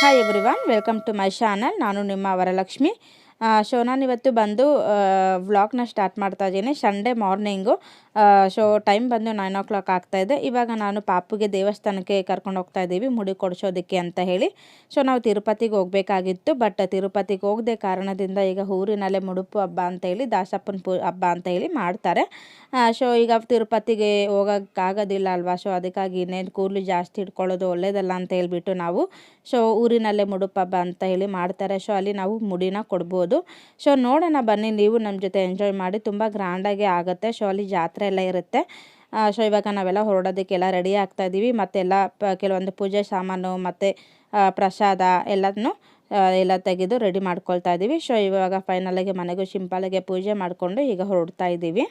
Hi everyone, welcome to my channel. ನಾನು ನಿಮ್ಮ ವರಲಕ್ಷ್ಮಿ. ನಾನಿವತ್ತು ಬಂದು ವ್ಲಾಗ್ನ ಸ್ಟಾರ್ಟ್ ಮಾಡ್ತಾ ಇದ್ದೀನಿ. Sunday morning. ಟೈಮ್ ಬಂದು 9 o'clock ಆಗ್ತಾಯಿದೆ. ಇವಾಗ ನಾನು ಪಾಪುಗೆ ದೇವಸ್ಥಾನಕ್ಕೆ ಕರ್ಕೊಂಡು ಹೋಗ್ತಾ ಇದ್ದೀವಿ ಮುಡಿ ಕೊಡಿಸೋದಕ್ಕೆ ಅಂತ ಹೇಳಿ. ನಾವು ತಿರುಪತಿಗೆ ಹೋಗಬೇಕಾಗಿತ್ತು, ಬಟ್ ತಿರುಪತಿಗೆ ಹೋಗದೆ ಕಾರಣದಿಂದ ಈಗ ಊರಿನಲ್ಲೇ ಮುಡುಪು ಹಬ್ಬ ಅಂತ ಹೇಳಿ, ದಾಸಪ್ಪನ ಹಬ್ಬ ಅಂತ ಹೇಳಿ ಮಾಡ್ತಾರೆ. ಈಗ ತಿರುಪತಿಗೆ ಹೋಗೋಕ್ಕಾಗೋದಿಲ್ಲ ಅಲ್ವಾ. ಅದಕ್ಕಾಗಿ ಇನ್ನೇನು ಕೂದಲು ಜಾಸ್ತಿ ಇಟ್ಕೊಳ್ಳೋದು ಒಳ್ಳೇದಲ್ಲ ಅಂತ ಹೇಳ್ಬಿಟ್ಟು ನಾವು ಊರಿನಲ್ಲೇ ಮುಡುಪು ಹಬ್ಬ ಅಂತ ಹೇಳಿ ಮಾಡ್ತಾರೆ. ಅಲ್ಲಿ ನಾವು ಮುಡಿನ ಕೊಡ್ಬೋದು. ನೋಡೋಣ ಬನ್ನಿ, ನೀವು ನಮ್ಮ ಜೊತೆ ಎಂಜಾಯ್ ಮಾಡಿ. ತುಂಬ ಗ್ರ್ಯಾಂಡಾಗಿ ಆಗುತ್ತೆ. ಅಲ್ಲಿ ಜಾತ್ರೆ ಎಲ್ಲ ಇರುತ್ತೆ. ಇವಾಗ ನಾವೆಲ್ಲ ಹೊರಡೋದಕ್ಕೆಲ್ಲ ರೆಡಿ ಆಗ್ತಾ ಇದ್ದೀವಿ. ಮತ್ತೆಲ್ಲ ಕೆಲವೊಂದು ಪೂಜೆ ಸಾಮಾನು ಮತ್ತು ಪ್ರಸಾದ ಎಲ್ಲ ತೆಗೆದು ರೆಡಿ ಮಾಡ್ಕೊಳ್ತಾ ಇದ್ದೀವಿ. ಇವಾಗ ಫೈನಲಾಗಿ ಮನೆಗೂ ಸಿಂಪಲಾಗಿ ಪೂಜೆ ಮಾಡಿಕೊಂಡು ಈಗ ಹೊರಡ್ತಾ ಇದ್ದೀವಿ.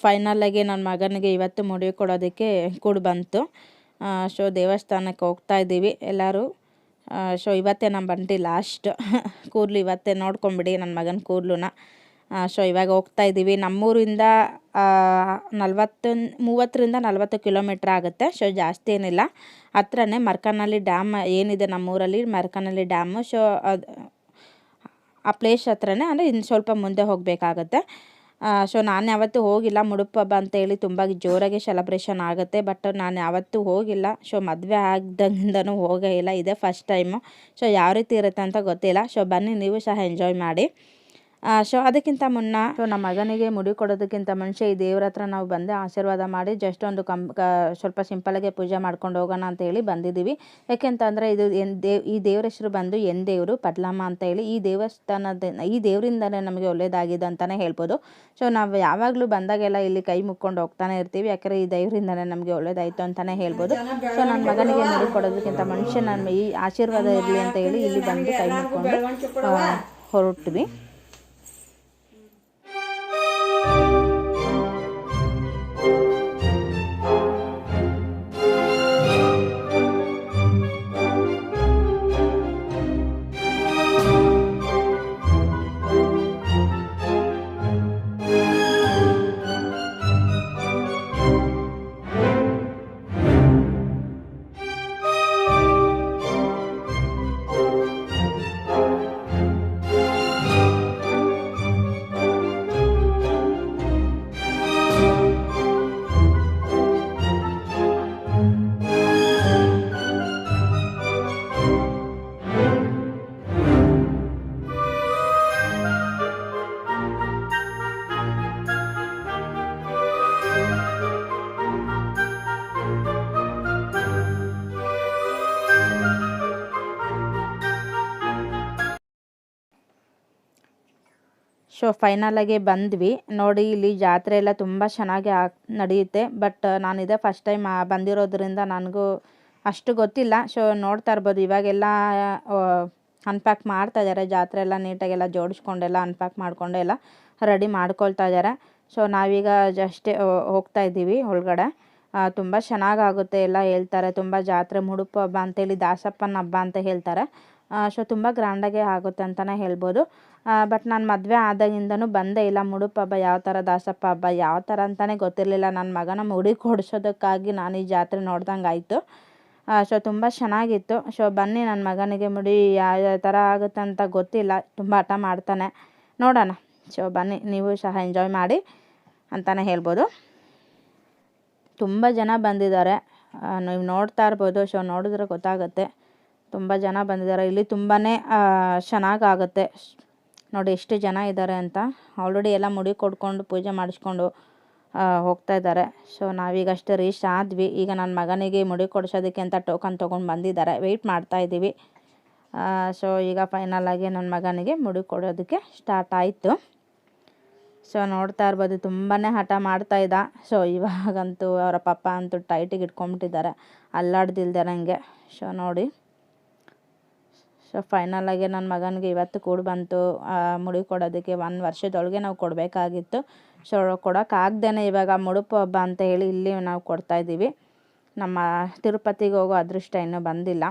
ಫೈನಲಾಗಿ ನನ್ನ ಮಗನಿಗೆ ಇವತ್ತು ಮುಡಿ ಕೊಡೋದಕ್ಕೆ ಕೂಡ ಬಂತು. ದೇವಸ್ಥಾನಕ್ಕೆ ಹೋಗ್ತಾ ಇದ್ದೀವಿ ಎಲ್ಲರೂ. ಇವತ್ತೇ ನಮ್ಮ ಬಂಡಿ ಲಾಸ್ಟ್ ಕೂದಲು ಇವತ್ತೇ ನೋಡ್ಕೊಂಬಿಡಿ ನನ್ನ ಮಗನ ಕೂದಲುನ. ಇವಾಗ ಹೋಗ್ತಾ ಇದ್ದೀವಿ. ನಮ್ಮೂರಿಂದ 30ರಿಂದ 40 ಕಿಲೋಮೀಟ್ರ್ ಆಗುತ್ತೆ. ಜಾಸ್ತಿ ಏನಿಲ್ಲ, ಹತ್ರನೇ. ಮರ್ಕನಹಳ್ಳಿ ಡ್ಯಾಮ್ ಏನಿದೆ ನಮ್ಮೂರಲ್ಲಿ, ಮರ್ಕನಹಳ್ಳಿ ಡ್ಯಾಮು. ಆ ಪ್ಲೇಸ್ ಹತ್ರನೇ, ಅಂದರೆ ಇನ್ನು ಸ್ವಲ್ಪ ಮುಂದೆ ಹೋಗಬೇಕಾಗತ್ತೆ. ನಾನು ಯಾವತ್ತೂ ಹೋಗಿಲ್ಲ. ಮುಡುಪು ಹಬ್ಬ ಅಂತೇಳಿ ತುಂಬ ಜೋರಾಗಿ ಸೆಲೆಬ್ರೇಷನ್ ಆಗುತ್ತೆ, ಬಟ್ ನಾನು ಯಾವತ್ತೂ ಹೋಗಿಲ್ಲ. ಮದುವೆ ಆಗ್ದಂಗಿಂದನೂ ಹೋಗೇ ಇಲ್ಲ. ಇದೇ ಫಸ್ಟ್ ಟೈಮು. ಯಾವ ರೀತಿ ಇರುತ್ತೆ ಅಂತ ಗೊತ್ತಿಲ್ಲ. ಬನ್ನಿ, ನೀವು ಸಹ ಎಂಜಾಯ್ ಮಾಡಿ. ಅದಕ್ಕಿಂತ ಮುನ್ನ ನಮ್ಮ ಮಗನಿಗೆ ಮುಡಿ ಕೊಡೋದಕ್ಕಿಂತ ಮುಂಚೆ ಈ ದೇವ್ರ ಹತ್ರ ನಾವು ಬಂದು ಆಶೀರ್ವಾದ ಮಾಡಿ ಜಸ್ಟ್ ಒಂದು ಸ್ವಲ್ಪ ಸಿಂಪಲಾಗಿ ಪೂಜೆ ಮಾಡ್ಕೊಂಡು ಹೋಗೋಣ ಅಂತ ಹೇಳಿ ಬಂದಿದ್ದೀವಿ. ಯಾಕೆಂತಂದರೆ ಈ ದೇವ್ರ ಹೆಸರು ಬಂದು ದೇವರು ಪಡ್ಲಮ್ಮ ಅಂತ ಹೇಳಿ. ಈ ದೇವರಿಂದನೇ ನಮಗೆ ಒಳ್ಳೇದಾಗಿದೆ ಅಂತಲೇ ಹೇಳ್ಬೋದು. ನಾವು ಯಾವಾಗಲೂ ಬಂದಾಗೆಲ್ಲ ಇಲ್ಲಿ ಕೈ ಮುಕ್ಕೊಂಡು ಹೋಗ್ತಾನೆ ಇರ್ತೀವಿ. ಯಾಕಂದರೆ ಈ ದೇವರಿಂದನೇ ನಮಗೆ ಒಳ್ಳೇದಾಯಿತು ಅಂತಲೇ ಹೇಳ್ಬೋದು. ನನ್ನ ಮಗನಿಗೆ ಮುಡಿ ಕೊಡೋದಕ್ಕಿಂತ ಮುಂಚೆ ನಾನು ಈ ಆಶೀರ್ವಾದ ಇರಲಿ ಅಂತ ಹೇಳಿ ಇಲ್ಲಿ ಬಂದು ಕೈ ಮುಕ್ಕೊಂಡು ಹೊರಟ್ವಿ. ಫೈನಲಾಗಿ ಬಂದ್ವಿ. ನೋಡಿ, ಇಲ್ಲಿ ಜಾತ್ರೆ ಎಲ್ಲ ತುಂಬ ಚೆನ್ನಾಗಿ ನಡೆಯುತ್ತೆ. ಬಟ್ ನಾನಿದೆ ಫಸ್ಟ್ ಟೈಮ್ ಬಂದಿರೋದ್ರಿಂದ ನನಗೂ ಅಷ್ಟು ಗೊತ್ತಿಲ್ಲ. ನೋಡ್ತಾ ಇರ್ಬೋದು, ಇವಾಗೆಲ್ಲ ಅನ್ಪ್ಯಾಕ್ ಮಾಡ್ತಾ ಇದ್ದಾರೆ. ಜಾತ್ರೆ ಎಲ್ಲ ನೀಟಾಗೆಲ್ಲ ಜೋಡಿಸ್ಕೊಂಡೆಲ್ಲ ಅನ್ಪ್ಯಾಕ್ ಮಾಡ್ಕೊಂಡೆಲ್ಲ ರೆಡಿ ಮಾಡ್ಕೊಳ್ತಾ ಇದ್ದಾರೆ. ನಾವೀಗ ಜಸ್ಟ್ ಹೋಗ್ತಾ ಇದ್ದೀವಿ ಒಳಗಡೆ. ತುಂಬ ಚೆನ್ನಾಗಾಗುತ್ತೆ ಎಲ್ಲ ಹೇಳ್ತಾರೆ. ತುಂಬ ಜಾತ್ರೆ ಮುಡುಪು ಹಬ್ಬ ಅಂತೇಳಿ ದಾಸಪ್ಪನ ಹಬ್ಬ ಅಂತ ಹೇಳ್ತಾರೆ. ತುಂಬ ಗ್ರ್ಯಾಂಡಾಗೆ ಆಗುತ್ತೆ ಅಂತಲೇ ಹೇಳ್ಬೋದು. ಬಟ್ ನಾನು ಮದುವೆ ಆದಾಗಿಂದನೂ ಬಂದೇ ಇಲ್ಲ. ಮುಡುಪು ಹಬ್ಬ ಯಾವ ಥರ, ದಾಸಪ್ಪ ಹಬ್ಬ ಯಾವ ಥರ ಅಂತಲೇ ಗೊತ್ತಿರಲಿಲ್ಲ. ನನ್ನ ಮಗನ ಮುಡಿ ಕೊಡಿಸೋದಕ್ಕಾಗಿ ನಾನು ಈ ಜಾತ್ರೆ ನೋಡ್ದಂಗೆ ಆಯಿತು. ತುಂಬ ಚೆನ್ನಾಗಿತ್ತು. ಬನ್ನಿ, ನನ್ನ ಮಗನಿಗೆ ಮುಡಿ ಯಾವ ಥರ ಆಗುತ್ತೆ ಅಂತ ಗೊತ್ತಿಲ್ಲ. ತುಂಬ ಹಠ ಮಾಡ್ತಾನೆ. ನೋಡೋಣ. ಬನ್ನಿ, ನೀವು ಸಹ ಎಂಜಾಯ್ ಮಾಡಿ ಅಂತಲೇ ಹೇಳ್ಬೋದು. ತುಂಬ ಜನ ಬಂದಿದ್ದಾರೆ, ನೀವು ನೋಡ್ತಾ ಇರ್ಬೋದು. ನೋಡಿದ್ರೆ ಗೊತ್ತಾಗುತ್ತೆ, ತುಂಬ ಜನ ಬಂದಿದ್ದಾರೆ. ಇಲ್ಲಿ ತುಂಬಾ ಚೆನ್ನಾಗಾಗುತ್ತೆ. ನೋಡಿ ಎಷ್ಟು ಜನ ಇದ್ದಾರೆ ಅಂತ. ಆಲ್ರೆಡಿ ಎಲ್ಲ ಮುಡಿ ಕೊಡ್ಕೊಂಡು ಪೂಜೆ ಮಾಡಿಸ್ಕೊಂಡು ಹೋಗ್ತಾ ಇದ್ದಾರೆ. ನಾವೀಗಷ್ಟೇ ರೀಚ್ ಆದ್ವಿ. ಈಗ ನನ್ನ ಮಗನಿಗೆ ಮುಡಿ ಕೊಡಿಸೋದಕ್ಕೆ ಅಂತ ಟೋಕನ್ ತೊಗೊಂಡು ಬಂದಿದ್ದಾರೆ. ವೆಯ್ಟ್ ಮಾಡ್ತಾ ಇದ್ದೀವಿ. ಈಗ ಫೈನಲಾಗಿ ನನ್ನ ಮಗನಿಗೆ ಮುಡಿ ಕೊಡೋದಕ್ಕೆ ಸ್ಟಾರ್ಟ್ ಆಯಿತು. ನೋಡ್ತಾ ಇರ್ಬೋದು, ತುಂಬಾ ಹಠ ಮಾಡ್ತಾ ಇದ್ದ. ಇವಾಗಂತೂ ಅವರ ಪಪ್ಪ ಅಂತೂ ಟೈಟಿಗೆ ಇಟ್ಕೊಂಬಿಟ್ಟಿದ್ದಾರೆ, ಅಲ್ಲಾಡ್ದಿಲ್ದಾರಂಗೆ. ನೋಡಿ, ಫೈನಲಾಗಿ ನನ್ನ ಮಗನಿಗೆ ಇವತ್ತು ಕೂಡ ಬಂತು ಮುಡಿ ಕೊಡೋದಕ್ಕೆ. 1 ವರ್ಷದೊಳಗೆ ನಾವು ಕೊಡಬೇಕಾಗಿತ್ತು. ಕೊಡೋಕ್ಕಾಗ್ದೇ ಇವಾಗ ಮುಡುಪು ಹಬ್ಬ ಅಂತ ಹೇಳಿ ಇಲ್ಲಿ ನಾವು ಕೊಡ್ತಾಯಿದ್ದೀವಿ. ನಮ್ಮ ತಿರುಪತಿಗೆ ಹೋಗೋ ಅದೃಷ್ಟ ಇನ್ನೂ ಬಂದಿಲ್ಲ.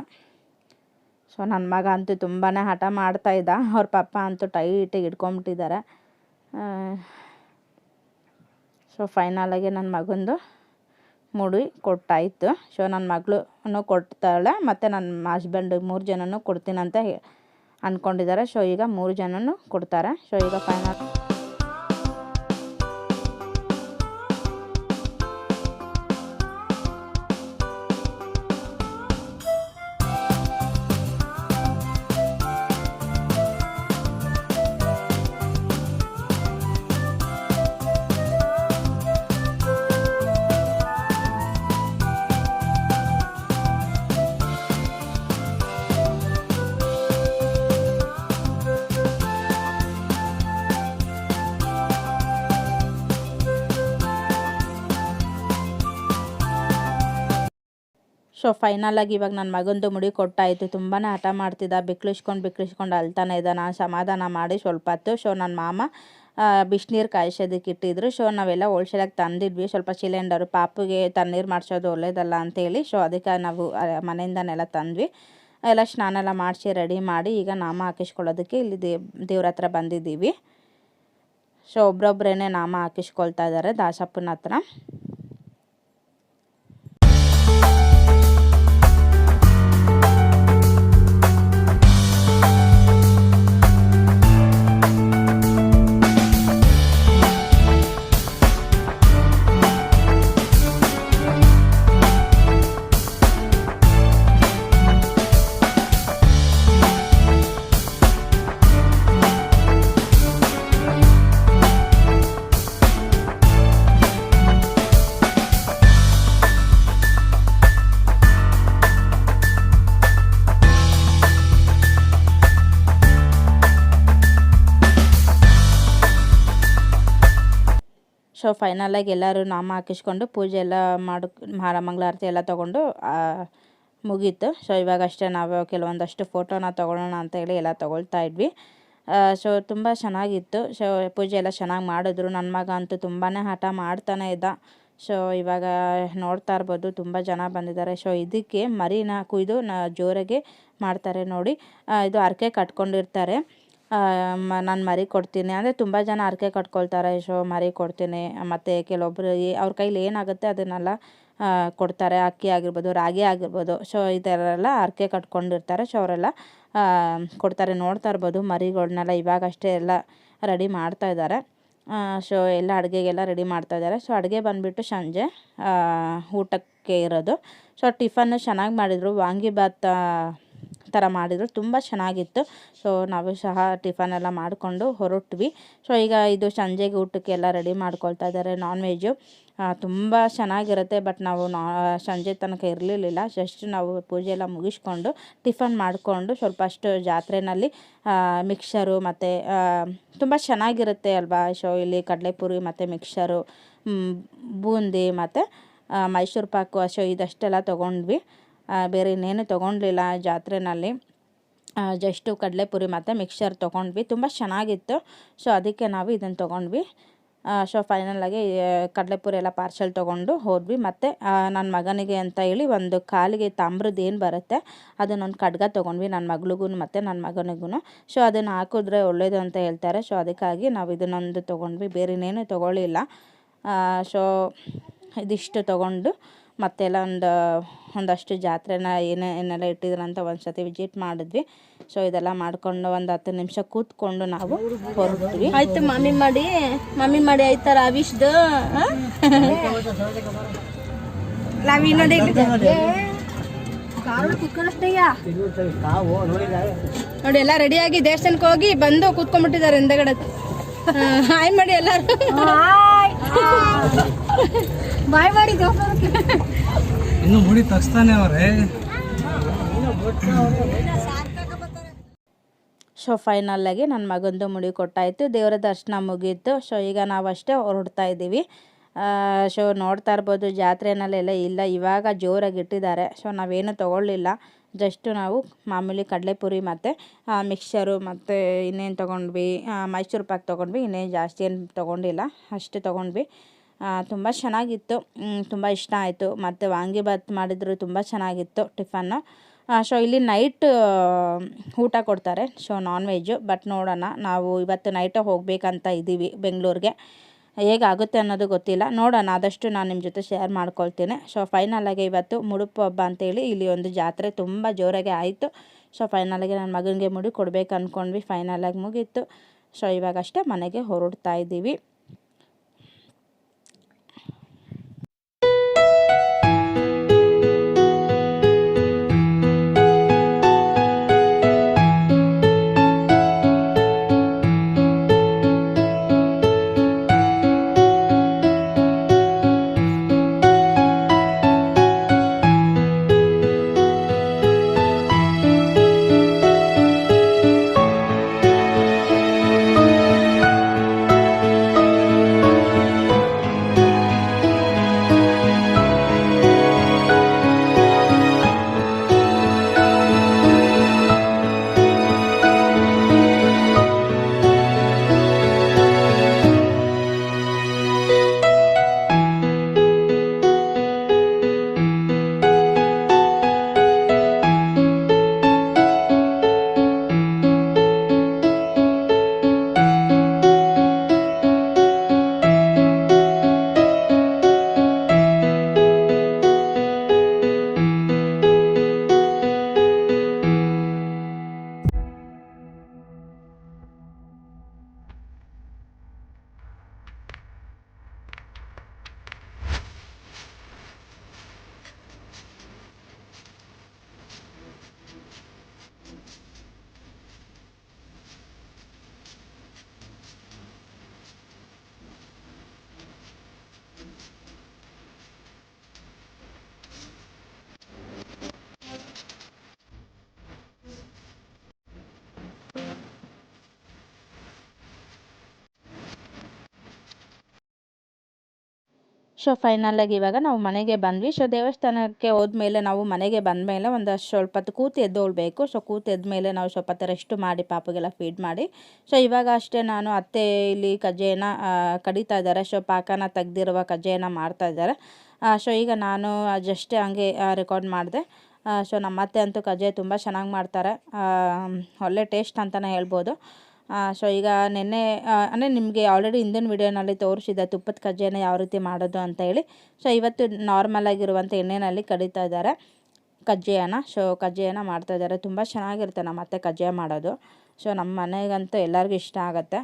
ನನ್ನ ಮಗ ಅಂತೂ ತುಂಬಾ ಹಠ ಮಾಡ್ತಾಯಿದ್ದ. ಅವ್ರ ಪಪ್ಪ ಅಂತೂ ಟೈಟಿಗೆ ಇಟ್ಕೊಂಬಿಟ್ಟಿದ್ದಾರೆ. ಸೊ ಫೈನಲಾಗಿ ನನ್ನ ಮಗಂದು ಮುಡಿ ಕೊಟ್ಟಾಯಿತು. ಸೊ ನನ್ನ ಮಗಳು ಕೊಡ್ತಾಳೆ ಮತ್ತು ನನ್ನ ಹಸ್ಬೆಂಡ್ 3 ಜನನೂ ಕೊಡ್ತೀನಂತ ಅಂದ್ಕೊಂಡಿದ್ದಾರೆ. ಸೊ ಈಗ 3 ಜನನೂ ಕೊಡ್ತಾರೆ. ಸೊ ಈಗ ಫೈನಲ್ ಫೈನಲಾಗಿ ಇವಾಗ ನನ್ನ ಮಗಂದು ಮುಡಿ ಕೊಟ್ಟಾಯಿತು. ತುಂಬಾ ಹಠ ಮಾಡ್ತಿದ್ದ, ಬಿಕ್ಳಿಸ್ಕೊಂಡು ಅಳ್ತಾನೆ ಇದ್ದ. ನಾನು ಸಮಾಧಾನ ಮಾಡಿ ಸ್ವಲ್ಪ ಹೊತ್ತು ನನ್ನ ಮಾಮ ಬಿಸಿನೀರು ಕಾಯಿಸೋದಕ್ಕೆ ಇಟ್ಟಿದ್ರು. ನಾವೆಲ್ಲ ಹೋಲ್ಸೇಲಾಗಿ ತಂದಿದ್ವಿ ಸ್ವಲ್ಪ ಸಿಲಿಂಡರು. ಪಾಪುಗೆ ತಣ್ಣೀರು ಮಾಡಿಸೋದು ಒಳ್ಳೇದಲ್ಲ ಅಂತೇಳಿ ಅದಕ್ಕೆ ನಾವು ಮನೆಯಿಂದನೆಲ್ಲ ತಂದ್ವಿ. ಎಲ್ಲ ಸ್ನಾನ ಎಲ್ಲ ಮಾಡಿಸಿ ರೆಡಿ ಮಾಡಿ ಈಗ ನಾಮ ಹಾಕಿಸ್ಕೊಳ್ಳೋದಕ್ಕೆ ಇಲ್ಲಿ ದೇವ್ರ ಹತ್ರ ಬಂದಿದ್ದೀವಿ. ಒಬ್ಬೊಬ್ಬರೇ ನಾಮ ಹಾಕಿಸ್ಕೊಳ್ತಾ ಇದ್ದಾರೆ ದಾಸಪ್ಪನ ಹತ್ರ. ಫೈನಲಾಗಿ ಎಲ್ಲರೂ ನಾಮ ಹಾಕಿಸ್ಕೊಂಡು ಪೂಜೆ ಎಲ್ಲ ಮಂಗಳಾರತಿ ಎಲ್ಲ ತೊಗೊಂಡು ಮುಗೀತು. ಇವಾಗ ಅಷ್ಟೇ ನಾವು ಕೆಲವೊಂದಷ್ಟು ಫೋಟೋನ ತೊಗೊಳ್ಳೋಣ ಅಂತೇಳಿ ಎಲ್ಲ ತೊಗೊಳ್ತಾ ಇದ್ವಿ. ತುಂಬ ಚೆನ್ನಾಗಿತ್ತು. ಪೂಜೆ ಎಲ್ಲ ಚೆನ್ನಾಗಿ ಮಾಡಿದ್ರು. ನನ್ನ ಮಗ ಅಂತೂ ತುಂಬಾ ಹಠ ಮಾಡ್ತಾನೆ ಇದ್ದ. ಇವಾಗ ನೋಡ್ತಾ ಇರ್ಬೋದು ತುಂಬ ಜನ ಬಂದಿದ್ದಾರೆ. ಇದಕ್ಕೆ ಮರಿನ ಕುಯ್ದು ಜೋರಾಗೆ ಮಾಡ್ತಾರೆ ನೋಡಿ. ಇದು ಹರಕೆ ಕಟ್ಕೊಂಡಿರ್ತಾರೆ. ನಾನು ಮರಿ ಕೊಡ್ತೀನಿ ಅಂದರೆ ತುಂಬ ಜನ ಹರಕೆ ಕಟ್ಕೊಳ್ತಾರೆ. ಮರಿ ಕೊಡ್ತೀನಿ ಮತ್ತು ಕೆಲವೊಬ್ಬರು ಅವ್ರ ಕೈಲಿ ಏನಾಗುತ್ತೆ ಅದನ್ನೆಲ್ಲ ಕೊಡ್ತಾರೆ. ಅಕ್ಕಿ ಆಗಿರ್ಬೋದು, ರಾಗಿ ಆಗಿರ್ಬೋದು. ಈ ಥರ ಎಲ್ಲ ಹರಕೆ ಕಟ್ಕೊಂಡಿರ್ತಾರೆ. ಅವರೆಲ್ಲ ಕೊಡ್ತಾರೆ. ನೋಡ್ತಾ ಇರ್ಬೋದು ಮರಿಗಳನ್ನೆಲ್ಲ ಇವಾಗಷ್ಟೇ ಎಲ್ಲ ರೆಡಿ ಮಾಡ್ತಾಯಿದ್ದಾರೆ. ಎಲ್ಲ ಅಡುಗೆಗೆಲ್ಲ ರೆಡಿ ಮಾಡ್ತಾಯಿದ್ದಾರೆ. ಅಡುಗೆ ಬಂದುಬಿಟ್ಟು ಸಂಜೆ ಊಟಕ್ಕೆ ಇರೋದು. ಟಿಫನ್ನು ಚೆನ್ನಾಗಿ ಮಾಡಿದರು. ವಾಂಗಿಭಾತ್ ಥರ ಮಾಡಿದರು, ತುಂಬ ಚೆನ್ನಾಗಿತ್ತು. ನಾವು ಸಹ ಟಿಫನ್ ಎಲ್ಲ ಮಾಡಿಕೊಂಡು ಹೊರಟ್ವಿ. ಈಗ ಇದು ಸಂಜೆಗೆ ಊಟಕ್ಕೆ ಎಲ್ಲ ರೆಡಿ ಮಾಡ್ಕೊಳ್ತಾ ಇದ್ದಾರೆ. ನಾನ್ ವೆಜ್ಜು ತುಂಬ ಚೆನ್ನಾಗಿರುತ್ತೆ. ಬಟ್ ನಾವು ಸಂಜೆ ತನಕ ಇರಲಿಲ್ಲ. ಜಸ್ಟ್ ನಾವು ಪೂಜೆ ಎಲ್ಲ ಮುಗಿಸ್ಕೊಂಡು ಟಿಫನ್ ಮಾಡಿಕೊಂಡು ಸ್ವಲ್ಪ ಅಷ್ಟು ಜಾತ್ರೆಯಲ್ಲಿ ಮಿಕ್ಸರು ಮತ್ತು ತುಂಬ ಚೆನ್ನಾಗಿರುತ್ತೆ ಅಲ್ವಾ. ಇಲ್ಲಿ ಕಡಲೆಪುರಿ ಮತ್ತು ಮಿಕ್ಸರು, ಬೂಂದಿ ಮತ್ತು ಮೈಸೂರು ಪಾಕು ಇದಷ್ಟೆಲ್ಲ ತೊಗೊಂಡ್ವಿ. ಬೇರೆ ಇನ್ನೇನು ತೊಗೊಂಡಿಲ್ಲ ಜಾತ್ರೆಯಲ್ಲಿ. ಜಸ್ಟು ಕಡಲೆಪುರಿ ಮತ್ತು ಮಿಕ್ಸರ್ ತೊಗೊಂಡ್ವಿ. ತುಂಬ ಚೆನ್ನಾಗಿತ್ತು. ಅದಕ್ಕೆ ನಾವು ಇದನ್ನು ತೊಗೊಂಡ್ವಿ. ಫೈನಲಾಗಿ ಕಡಲೆಪುರಿ ಎಲ್ಲ ಪಾರ್ಸೆಲ್ ತೊಗೊಂಡು ಹೋದ್ವಿ. ಮತ್ತು ನನ್ನ ಮಗನಿಗೆ ಅಂತ ಹೇಳಿ ಒಂದು ಕಾಲಿಗೆ ತಾಮ್ರದ್ದು ಏನು ಬರುತ್ತೆ ಅದನ್ನೊಂದು ಖಡ್ಗ ತೊಗೊಂಡ್ವಿ, ನನ್ನ ಮಗಳಿಗೂ ಮತ್ತು ನನ್ನ ಮಗನಿಗೂ. ಅದನ್ನು ಹಾಕಿದ್ರೆ ಒಳ್ಳೆಯದು ಅಂತ ಹೇಳ್ತಾರೆ. ಅದಕ್ಕಾಗಿ ನಾವು ಇದನ್ನೊಂದು ತೊಗೊಂಡ್ವಿ. ಬೇರೆ ಇನ್ನೇನು ತೊಗೊಳ್ಳಿಲ್ಲ. ಇದಿಷ್ಟು ತೊಗೊಂಡು ಮತ್ತೆಲ್ಲ ಒಂದಷ್ಟು ಜಾತ್ರೆನ ಏನೆಲ್ಲ ಇಟ್ಟಿದ್ರು ಅಂತ ಒಂದು ಸತಿ ವಿಸಿಟ್ ಮಾಡಿದ್ವಿ. ಇದೆಲ್ಲ ಮಾಡಿಕೊಂಡು ಒಂದು 10 ನಿಮಿಷ ಕೂತ್ಕೊಂಡು ನಾವು ಹೊರಟ್ವಿ. ಆಯ್ತು ಮಮ್ಮಿ ಮಾಡಿ ಆಯ್ತಾರ ಅವಿಷ್ದು ನೋಡಿ ಎಲ್ಲ ರೆಡಿಯಾಗಿ ದೇವಸ್ಥಾನಕ್ಕೆ ಹೋಗಿ ಬಂದು ಕೂತ್ಕೊಂಡ್ಬಿಟ್ಟಿದ್ದಾರೆ ಹಿಂದಗಡೆ. ಹಾಯ್ ಮಾಡಿ ಎಲ್ಲರೂ ಬಾಯ್ ಮಾಡಿ. ಇನ್ನು ಮುಡಿ ತಗ್ಸ್ತಾನೆ ಅವರೇ. ಫೈನಲಾಗಿ ನನ್ನ ಮಗಂದು ಮುಡಿ ಕೊಟ್ಟಾಯಿತು. ದೇವರ ದರ್ಶನ ಮುಗೀತು. ಈಗ ನಾವು ಅಷ್ಟೇ ಹೊರಡ್ತಾ ಇದ್ದೀವಿ. ನೋಡ್ತಾ ಇರ್ಬೋದು ಜಾತ್ರೆನಲ್ಲೆಲ್ಲ ಇಲ್ಲ, ಇವಾಗ ಜೋರಾಗಿ ಇಟ್ಟಿದ್ದಾರೆ. ನಾವೇನು ತೊಗೊಳ್ಳಿಲ್ಲ. ಜಸ್ಟು ನಾವು ಮಾಮೂಲಿ ಕಡಲೆಪುರಿ ಮತ್ತು ಮಿಕ್ಸರು ಮತ್ತು ಇನ್ನೇನು ತೊಗೊಂಡ್ವಿ, ಮೈಸೂರು ಪಾಕ್ ತೊಗೊಂಡ್ವಿ. ಇನ್ನೇನು ಜಾಸ್ತಿ ಏನು ತೊಗೊಂಡಿಲ್ಲ, ಅಷ್ಟು ತೊಗೊಂಡ್ವಿ. ತುಂಬ ಚೆನ್ನಾಗಿತ್ತು, ತುಂಬ ಇಷ್ಟ ಆಯಿತು. ಮತ್ತು ವಾಂಗಿಭಾತ್ ಮಾಡಿದ್ರು, ತುಂಬ ಚೆನ್ನಾಗಿತ್ತು ಟಿಫನ್ನು. ಸೊ ಇಲ್ಲಿ ನೈಟ್ ಊಟ ಕೊಡ್ತಾರೆ, ಸೊ ನಾನ್ ವೆಜ್ಜು. ಬಟ್ ನೋಡೋಣ, ನಾವು ಇವತ್ತು ನೈಟೇ ಹೋಗಬೇಕಂತ ಇದ್ದೀವಿ ಬೆಂಗಳೂರಿಗೆ. ಹೇಗಾಗುತ್ತೆ ಅನ್ನೋದು ಗೊತ್ತಿಲ್ಲ, ನೋಡೋಣ. ಆದಷ್ಟು ನಾನು ನಿಮ್ಮ ಜೊತೆ ಶೇರ್ ಮಾಡ್ಕೊಳ್ತೀನಿ. ಸೊ ಫೈನಲಾಗಿ ಇವತ್ತು ಮುಡುಪು ಹಬ್ಬ ಅಂತೇಳಿ ಇಲ್ಲಿ ಒಂದು ಜಾತ್ರೆ ತುಂಬ ಜೋರಾಗಿ ಆಯಿತು. ಸೊ ಫೈನಲಾಗಿ ನನ್ನ ಮಗನಿಗೆ ಮುಡಿ ಕೊಡಬೇಕು ಅಂದ್ಕೊಂಡ್ವಿ, ಫೈನಲಾಗಿ ಮುಗೀತು. ಸೊ ಇವಾಗಷ್ಟೇ ಮನೆಗೆ ಹೊರಡ್ತಾ ಇದ್ದೀವಿ. ಸೊ ಫೈನಲಾಗಿ ಇವಾಗ ನಾವು ಮನೆಗೆ ಬಂದ್ವಿ. ಸೊ ದೇವಸ್ಥಾನಕ್ಕೆ ಹೋದ್ಮೇಲೆ ನಾವು ಮನೆಗೆ ಬಂದಮೇಲೆ ಒಂದು ಸ್ವಲ್ಪ ಹೊತ್ತು ಕೂತು ಎದ್ದೋಳ್ಬೇಕು. ಸೊ ಕೂತು ಎದ್ಮೇಲೆ ನಾವು ಸ್ವಲ್ಪ ಹೊತ್ತು ರೆಸ್ಟ್ ಮಾಡಿ ಪಾಪಗೆಲ್ಲ ಫೀಡ್ ಮಾಡಿ, ಸೊ ಇವಾಗ ಅಷ್ಟೇ ನಾನು ಅತ್ತೆ ಇಲ್ಲಿ ಕಜ್ಜಾಯನ ಕಡಿತಾ ಇದ್ದಾರೆ. ಸೊ ಪಾಕನ ತೆಗ್ದಿರುವ ಕಜ್ಜಾಯನ ಮಾಡ್ತಾ ಇದ್ದಾರೆ. ಸೊ ಈಗ ನಾನು ಜಸ್ಟ್ ಹಂಗೆ ರೆಕಾರ್ಡ್ ಮಾಡಿದೆ. ಸೊ ನಮ್ಮ ಅತ್ತೆ ಅಂತೂ ಕಜ್ಜಾಯ ತುಂಬ ಚೆನ್ನಾಗಿ ಮಾಡ್ತಾರೆ, ಒಳ್ಳೆ ಟೇಸ್ಟ್ ಅಂತಲೇ ಹೇಳ್ಬೋದು. ಸೊ ಈಗ ನೆನ್ನೆ ಅಂದರೆ ನಿಮಗೆ ಆಲ್ರೆಡಿ ಹಿಂದಿನ ವಿಡಿಯೋನಲ್ಲಿ ತೋರಿಸಿದೆ ತುಪ್ಪದ ಕಜ್ಜಾಯನ ಯಾವ ರೀತಿ ಮಾಡೋದು ಅಂತ ಹೇಳಿ. ಸೊ ಇವತ್ತು ನಾರ್ಮಲಾಗಿರುವಂಥ ಎಣ್ಣೆಯಲ್ಲಿ ಕಡಿತಾ ಇದ್ದಾರೆ ಕಜ್ಜಾಯನ. ಸೊ ಕಜ್ಜಾಯನ ಮಾಡ್ತಾಯಿದ್ದಾರೆ, ತುಂಬ ಚೆನ್ನಾಗಿರುತ್ತೆ ನಮ್ಮ ಅತ್ತೆ ಕಜ್ಜಾಯ ಮಾಡೋದು. ಸೊ ನಮ್ಮ ಮನೆಗಂತೂ ಎಲ್ಲರಿಗೂ ಇಷ್ಟ ಆಗುತ್ತೆ.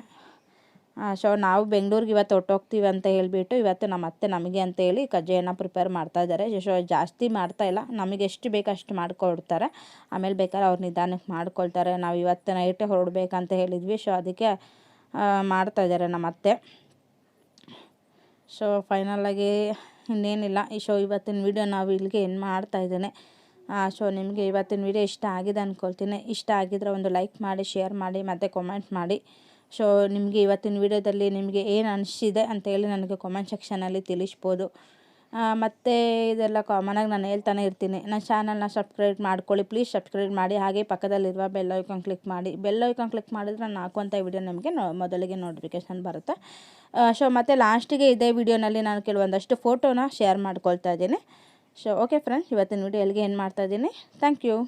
ಸೊ ನಾವು ಬೆಂಗಳೂರಿಗೆ ಇವತ್ತು ಹೊರ್ಟೋಗ್ತೀವಿ ಅಂತ ಹೇಳಿಬಿಟ್ಟು ಇವತ್ತು ನಮ್ಮ ಅತ್ತೆ ನಮಗೆ ಅಂತ ಹೇಳಿ ಕಜ್ಜಾಯನ ಪ್ರಿಪೇರ್ ಮಾಡ್ತಾಯಿದ್ದಾರೆ. ಸೊ ಜಾಸ್ತಿ ಮಾಡ್ತಾಯಿಲ್ಲ, ನಮಗೆ ಎಷ್ಟು ಬೇಕು ಅಷ್ಟು ಮಾಡಿಕೊಡ್ತಾರೆ, ಆಮೇಲೆ ಬೇಕಾದ್ರೆ ಅವ್ರು ನಿಧಾನಕ್ಕೆ ಮಾಡ್ಕೊಳ್ತಾರೆ. ನಾವು ಇವತ್ತು ನೈಟೇ ಹೊರಡ್ಬೇಕಂತ ಹೇಳಿದ್ವಿ, ಸೊ ಅದಕ್ಕೆ ಮಾಡ್ತಾಯಿದ್ದಾರೆ ನಮ್ಮ ಅತ್ತೆ. ಸೊ ಫೈನಲಾಗಿ ಇನ್ನೇನಿಲ್ಲ. ಸೊ ಇವತ್ತಿನ ವಿಡಿಯೋ ನಾವು ಇಲ್ಲಿಗೆ ಏನು ಮಾಡ್ತಾಯಿದ್ದೇನೆ. ಸೊ ನಿಮಗೆ ಇವತ್ತಿನ ವಿಡಿಯೋ ಇಷ್ಟ ಆಗಿದೆ ಅಂದ್ಕೊಳ್ತೀನಿ. ಇಷ್ಟ ಆಗಿದ್ರೆ ಒಂದು ಲೈಕ್ ಮಾಡಿ, ಶೇರ್ ಮಾಡಿ ಮತ್ತು ಕಾಮೆಂಟ್ ಮಾಡಿ. ಸೊ ನಿಮಗೆ ಇವತ್ತಿನ ವಿಡಿಯೋದಲ್ಲಿ ನಿಮಗೆ ಏನು ಅನಿಸಿದೆ ಅಂತೇಳಿ ನನಗೆ ಕಾಮೆಂಟ್ ಸೆಕ್ಷನಲ್ಲಿ ತಿಳಿಸ್ಬೋದು. ಮತ್ತು ಇದೆಲ್ಲ ಕಾಮನಾಗಿ ನಾನು ಹೇಳ್ತಾನೆ ಇರ್ತೀನಿ, ನನ್ನ ಚಾನಲ್ನ ಸಬ್ಸ್ಕ್ರೈಬ್ ಮಾಡ್ಕೊಳ್ಳಿ, ಪ್ಲೀಸ್ ಸಬ್ಸ್ಕ್ರೈಬ್ ಮಾಡಿ. ಹಾಗೆ ಪಕ್ಕದಲ್ಲಿರುವ ಬೆಲ್ ಐಕಾನ್ ಕ್ಲಿಕ್ ಮಾಡಿ. ಬೆಲ್ ಐಕಾನ್ ಕ್ಲಿಕ್ ಮಾಡಿದ್ರೆ ನಾನು ಹಾಕುವಂಥ ವಿಡಿಯೋ ನಿಮಗೆ ಮೊದಲಿಗೆ ನೋಟಿಫಿಕೇಷನ್ ಬರುತ್ತೆ. ಸೊ ಮತ್ತು ಲಾಸ್ಟಿಗೆ ಇದೇ ವಿಡಿಯೋನಲ್ಲಿ ನಾನು ಕೆಲವೊಂದಷ್ಟು ಫೋಟೋನ ಶೇರ್ ಮಾಡ್ಕೊಳ್ತಾ ಇದ್ದೀನಿ. ಸೊ ಓಕೆ ಫ್ರೆಂಡ್ಸ್, ಇವತ್ತಿನ ವಿಡಿಯೋ ಎಲ್ಲಿಗೆ ಏನು ಮಾಡ್ತಾಯಿದ್ದೀನಿ. Thank you.